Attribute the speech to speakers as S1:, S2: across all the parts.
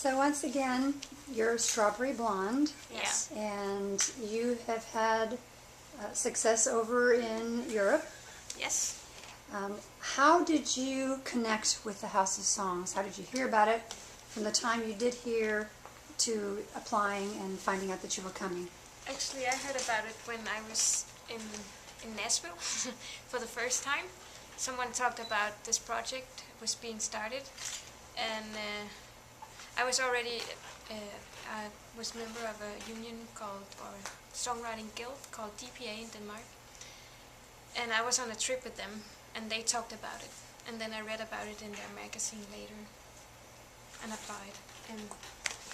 S1: So once again, you're Strawberry Blonde.
S2: Yes.
S1: And you have had success over in Europe.
S2: Yes.
S1: How did you connect with the House of Songs? How did you hear about it from the time you did hear to applying and finding out that you were coming?
S2: Actually, I heard about it when I was in Nashville for the first time. Someone talked about this project was being started, and I was already I was a member of a union called, or songwriting guild called DPA in Denmark, and I was on a trip with them, and they talked about it, and then I read about it in their magazine later, and applied.
S3: And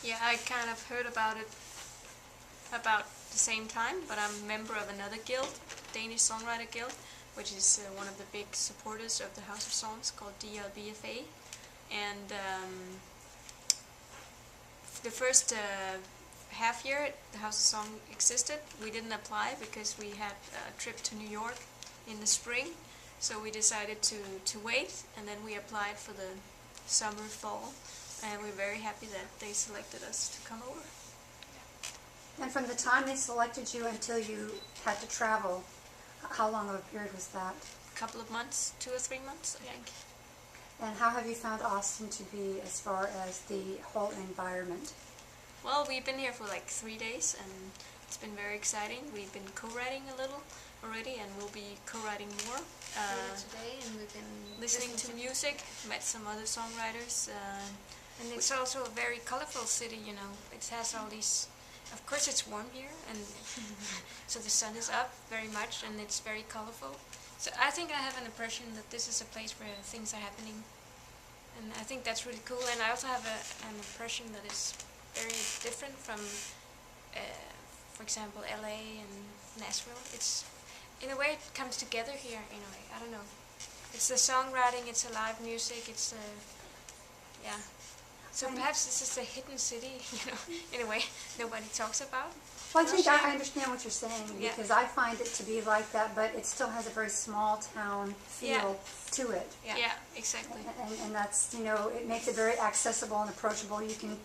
S3: yeah, I kind of heard about it about the same time, but I'm a member of another guild, Danish Songwriter Guild, which is one of the big supporters of the House of Songs, called DLBFA. And the first half year the House of Song existed, we didn't apply because we had a trip to New York in the spring, so we decided to wait, and then we applied for the summer, fall, and we're very happy that they selected us to come over.
S1: And from the time they selected you until you had to travel, how long of a period was that?
S3: A couple of months, 2 or 3 months, I think.
S1: And how have you found Austin to be as far as the whole environment?
S3: Well, we've been here for like 3 days, and it's been very exciting. We've been co-writing a little already, and we'll be co-writing more.
S2: Today, and we've been
S3: Listening to music, met some other songwriters.
S2: And it's also a very colorful city, you know. It has all these... Of course it's warm here, and so the sun is up very much, and it's very colorful. So I think I have an impression that this is a place where things are happening, and I think that's really cool. And I also have an impression that is very different from, for example, LA and Nashville. It's, in a way, it comes together here, in a way. I don't know. It's the songwriting, it's the live music, it's the, yeah. So perhaps this is a hidden city, you know, in a way nobody talks about.
S1: Well, I think I understand what you're saying,
S2: Yeah.
S1: because I find it to be like that, but it still has a very small town feel to it.
S2: Yeah,
S3: Yeah, exactly.
S1: And that's, you know, it makes it very accessible and approachable. You can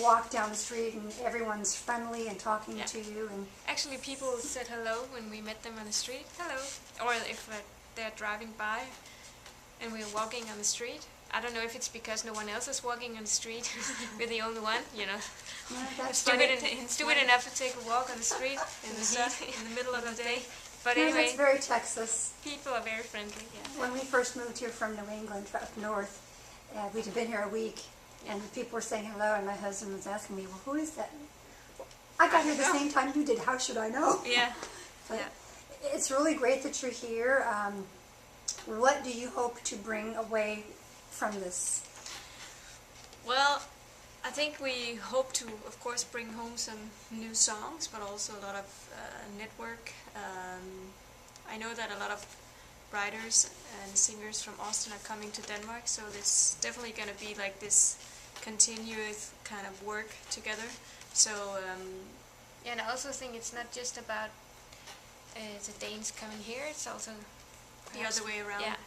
S1: walk down the street and everyone's friendly and talking to you. And
S2: actually, people said hello when we met them on the street. Hello. Or if they're driving by and we're walking on the street. I don't know if it's because no one else is walking on the street. We're the only one, you know.
S1: that's
S2: Stupid enough to take a walk on the street in the heat in the middle of the day. But anyway,
S1: that's very Texas.
S2: people are very friendly. Yeah.
S1: When we first moved here from New England up north, we'd been here a week, and people were saying hello, and my husband was asking me, well, who is that? I got here the same time you did. How should I know?
S2: Yeah.
S1: But
S2: Yeah.
S1: it's really great that you're here. What do you hope to bring away from this?
S3: Well, I think we hope to, of course, bring home some new songs, but also a lot of network. I know that a lot of writers and singers from Austin are coming to Denmark, so it's definitely going to be like this continuous kind of work together. So
S2: Yeah, and I also think it's not just about the Danes coming here, it's also
S3: the other way around.
S2: Yeah,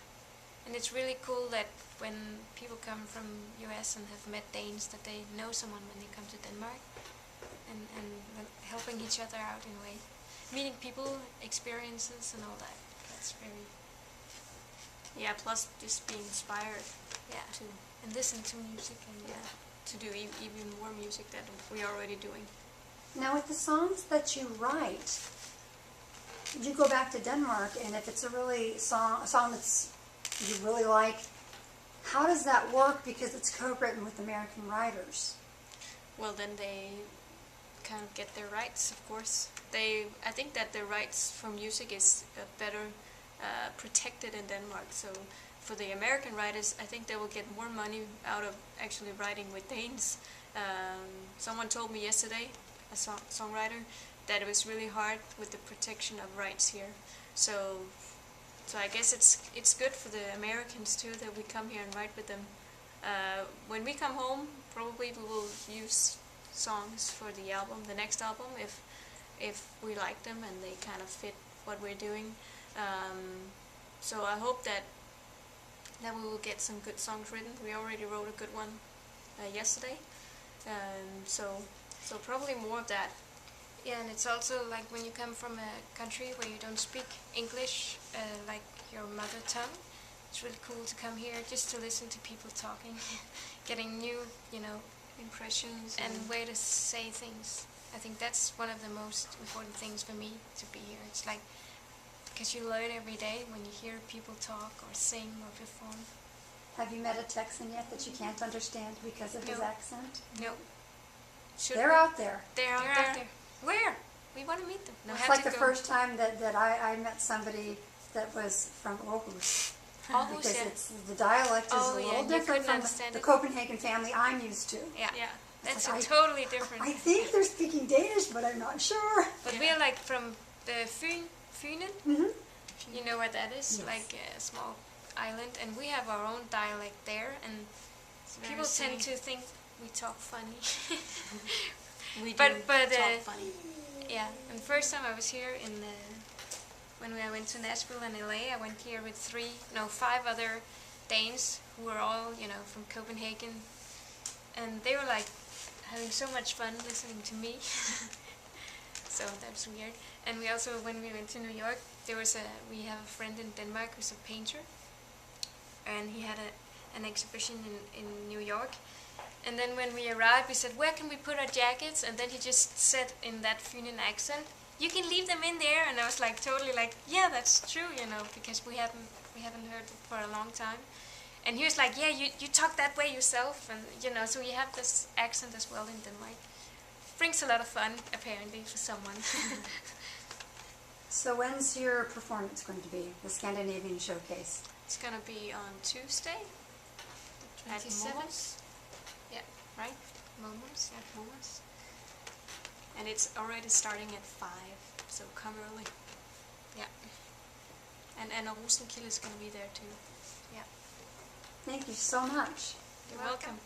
S2: and it's really cool that when people come from US and have met Danes, that they know someone when they come to Denmark, and helping each other out in a way. Meeting people, experiences and all that. That's very...
S3: Yeah, plus just being inspired to
S2: and listen to music and
S3: to do even more music that we're already doing.
S1: Now, with the songs that you write, you go back to Denmark, and if it's a song that's you really like, how does that work? Because it's co-written with American writers.
S3: Well, then they kind of get their rights, of course. I think that the rights for music is better protected in Denmark. So for the American writers, I think they will get more money out of actually writing with Danes. Someone told me yesterday, a songwriter, that it was really hard with the protection of rights here. So I guess it's good for the Americans too that we come here and write with them. When we come home, probably we will use songs for the album, the next album, if we like them and they kind of fit what we're doing. So I hope that we will get some good songs written. We already wrote a good one yesterday, So probably more of that.
S2: Yeah, and it's also like when you come from a country where you don't speak English, like your mother tongue, it's really cool to come here just to listen to people talking, getting new,
S3: Impressions
S2: and way to say things. I think that's one of the most important things for me to be here. It's like, because you learn every day when you hear people talk or sing or perform.
S1: Have you met a Texan yet that you can't understand because of his
S2: No.
S1: accent?
S2: No. Should
S1: They're
S2: we?
S1: out there.
S2: They're out there. Where? We want to meet them.
S1: It's like the first time that I met somebody that was from Aarhus.
S2: Aarhus,
S1: Because
S2: yeah.
S1: the dialect is
S2: Oh,
S1: a
S2: yeah,
S1: little
S2: you
S1: different
S2: couldn't
S1: from
S2: understand
S1: the
S2: it.
S1: Copenhagen family I'm used to.
S2: Yeah.
S3: Yeah.
S2: That's
S1: like,
S2: totally different.
S1: I think they're speaking Danish, but I'm not sure.
S2: But
S3: Yeah.
S2: we're like from the Fynen.
S1: Mm-hmm.
S2: You know where that is?
S1: Yes.
S2: Like a small island, and we have our own dialect there, and
S3: It's very
S2: people tend
S3: silly.
S2: to think we talk funny.
S3: We
S2: but-
S3: do
S2: but,
S3: talk funny.
S2: Yeah, and the first time I was here when I went to Nashville and LA, I went here with 5 other Danes who were all, from Copenhagen, and they were like having so much fun listening to me. So that's weird. And we also, when we went to New York, we have a friend in Denmark who's a painter, and he had an exhibition in New York. And then when we arrived, we said, where can we put our jackets? And then he just said in that Fynen accent, you can leave them in there. And I was like, totally like, yeah, that's true, because we haven't heard it for a long time. And he was like, yeah, you talk that way yourself. And, so you have this accent as well in Denmark. Brings a lot of fun, apparently, for someone.
S1: So when's your performance going to be, the Scandinavian Showcase?
S3: It's gonna be on Tuesday at
S2: 27th?
S3: Momos. Yeah, right?
S2: Moments, yeah.
S3: At Momos. And it's already starting at 5, so come early.
S2: Yeah.
S3: And Anna Rosenkilde is gonna be there too.
S1: Thank you so much.
S3: You're welcome.